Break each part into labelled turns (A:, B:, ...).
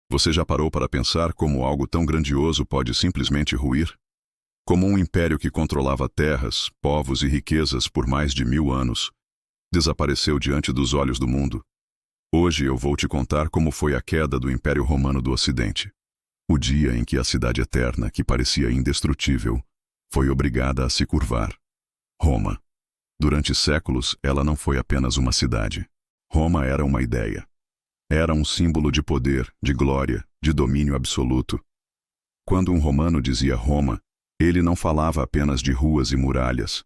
A: Você já parou para pensar como algo tão grandioso pode simplesmente ruir? Como um império que controlava terras, povos e riquezas por mais de 1000 anos, desapareceu diante dos olhos do mundo. Hoje eu vou te contar como foi a queda do Império Romano do Ocidente. O dia em que a cidade eterna, que parecia indestrutível, foi obrigada a se curvar. Roma. Durante séculos, ela não foi apenas uma cidade. Roma era uma ideia. Era um símbolo de poder, de glória, de domínio absoluto. Quando um romano dizia Roma, ele não falava apenas de ruas e muralhas.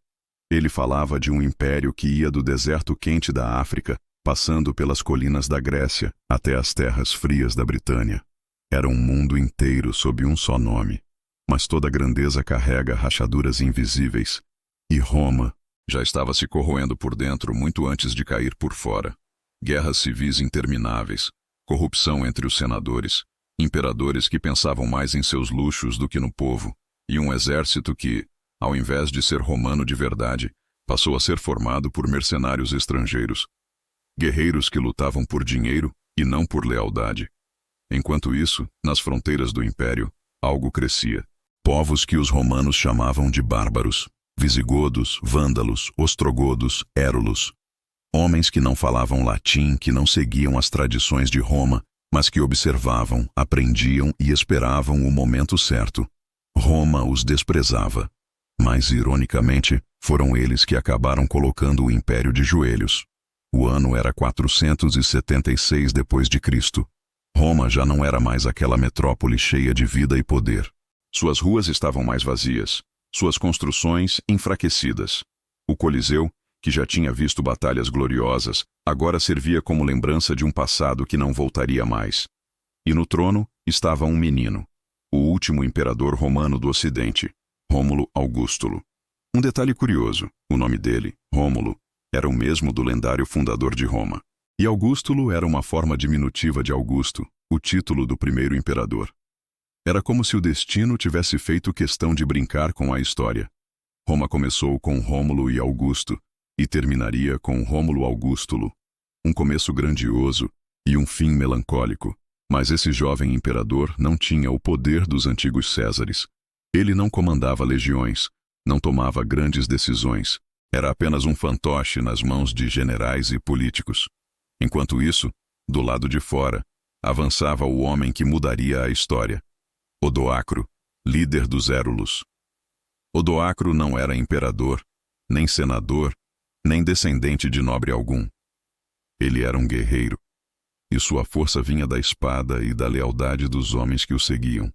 A: Ele falava de um império que ia do deserto quente da África, passando pelas colinas da Grécia, até as terras frias da Britânia. Era um mundo inteiro sob um só nome. Mas toda grandeza carrega rachaduras invisíveis. E Roma já estava se corroendo por dentro muito antes de cair por fora. Guerras civis intermináveis, corrupção entre os senadores, imperadores que pensavam mais em seus luxos do que no povo, e um exército que, ao invés de ser romano de verdade, passou a ser formado por mercenários estrangeiros. Guerreiros que lutavam por dinheiro e não por lealdade. Enquanto isso, nas fronteiras do império, algo crescia. Povos que os romanos chamavam de bárbaros. Visigodos, vândalos, ostrogodos, érulos. Homens que não falavam latim, que não seguiam as tradições de Roma, mas que observavam, aprendiam e esperavam o momento certo. Roma os desprezava. Mas, ironicamente, foram eles que acabaram colocando o império de joelhos. O ano era 476 d.C. Roma já não era mais aquela metrópole cheia de vida e poder. Suas ruas estavam mais vazias, suas construções enfraquecidas. O Coliseu, que já tinha visto batalhas gloriosas, agora servia como lembrança de um passado que não voltaria mais. E no trono estava um menino, o último imperador romano do Ocidente, Rômulo Augustulo. Um detalhe curioso, o nome dele, Rômulo, era o mesmo do lendário fundador de Roma. E Augustulo era uma forma diminutiva de Augusto, o título do primeiro imperador. Era como se o destino tivesse feito questão de brincar com a história. Roma começou com Rômulo e Augusto, e terminaria com Rômulo Augustulo. Um começo grandioso e um fim melancólico. Mas esse jovem imperador não tinha o poder dos antigos Césares. Ele não comandava legiões, não tomava grandes decisões. Era apenas um fantoche nas mãos de generais e políticos. Enquanto isso, do lado de fora, avançava o homem que mudaria a história. Odoacro, líder dos Érulos. Odoacro não era imperador, nem senador, nem descendente de nobre algum. Ele era um guerreiro, e sua força vinha da espada e da lealdade dos homens que o seguiam.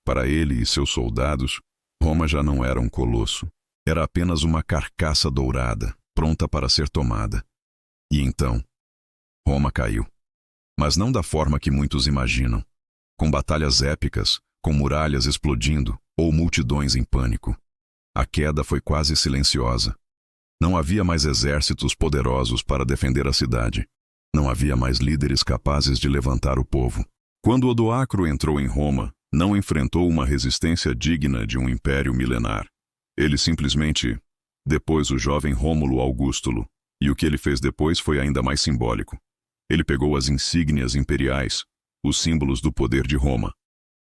A: Para ele e seus soldados, Roma já não era um colosso. Era apenas uma carcaça dourada, pronta para ser tomada. E então, Roma caiu. Mas não da forma que muitos imaginam, com batalhas épicas, com muralhas explodindo ou multidões em pânico. A queda foi quase silenciosa. Não havia mais exércitos poderosos para defender a cidade. Não havia mais líderes capazes de levantar o povo. Quando Odoacro entrou em Roma, não enfrentou uma resistência digna de um império milenar. Ele simplesmente depôs o jovem Rômulo Augustulo, e o que ele fez depois foi ainda mais simbólico. Ele pegou as insígnias imperiais, os símbolos do poder de Roma,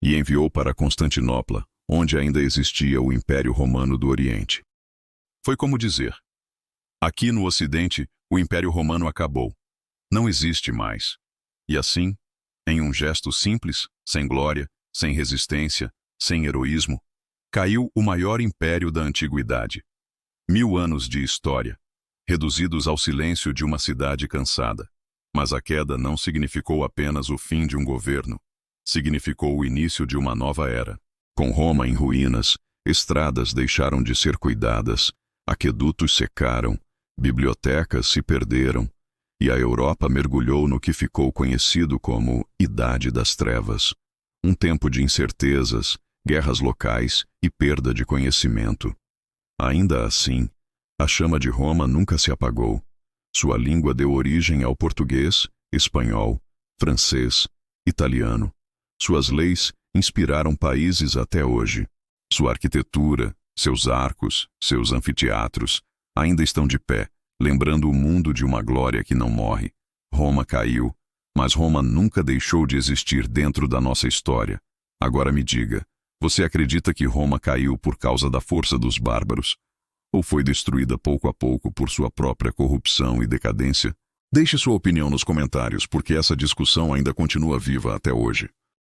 A: e enviou para Constantinopla, onde ainda existia o Império Romano do Oriente. Foi como dizer: aqui no Ocidente, o Império Romano acabou. Não existe mais. E assim, em um gesto simples, sem glória, sem resistência, sem heroísmo, caiu o maior império da antiguidade. 1000 anos de história, reduzidos ao silêncio de uma cidade cansada. Mas a queda não significou apenas o fim de um governo. Significou o início de uma nova era. Com Roma em ruínas, estradas deixaram de ser cuidadas, aquedutos secaram, bibliotecas se perderam, e a Europa mergulhou no que ficou conhecido como Idade das Trevas. Um tempo de incertezas, guerras locais e perda de conhecimento. Ainda assim, a chama de Roma nunca se apagou. Sua língua deu origem ao português, espanhol, francês, italiano. Suas leis inspiraram países até hoje. Sua arquitetura, seus arcos, seus anfiteatros, ainda estão de pé, lembrando o mundo de uma glória que não morre. Roma caiu, Mas Roma nunca deixou de existir dentro da nossa história. Agora me diga, você acredita que Roma caiu por causa da força dos bárbaros? Ou foi destruída pouco a pouco por sua própria corrupção e decadência? Deixe sua opinião nos comentários, porque essa discussão ainda continua viva até hoje.